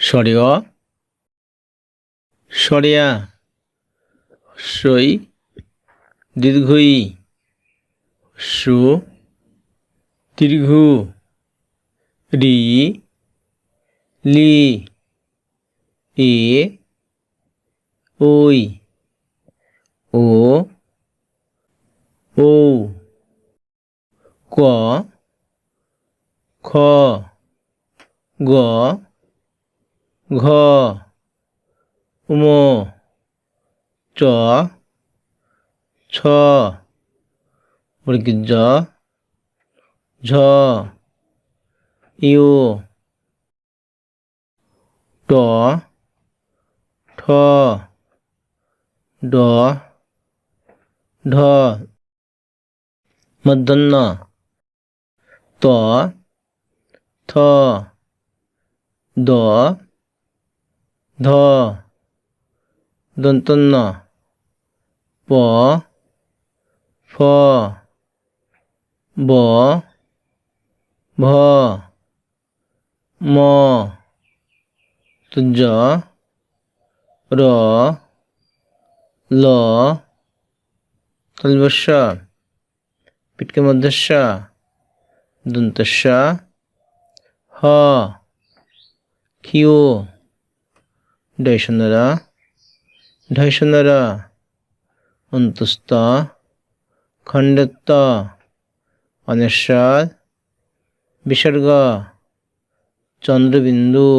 স্বরীয় স্বরিয়া সই দীর্ঘই সু দীর্ঘ রি লি এ ওই ও ও ক খ গ ঘ উম চ ছ জ ঝ ইউ ট ঠ ড ঢ মূর্ধন্য ত থ দ ধ দন্তন্য প ফ ব ভ ম জ র ল তলবস্য পিটকে মধ্যস্য দন্তস্য হ ক্ষিয় ডয়শন্যরা ঢয়শন্যরা অন্তস্থ খণ্ডত্ব অনেশ্বর বিসর্গ চন্দ্রবিন্দু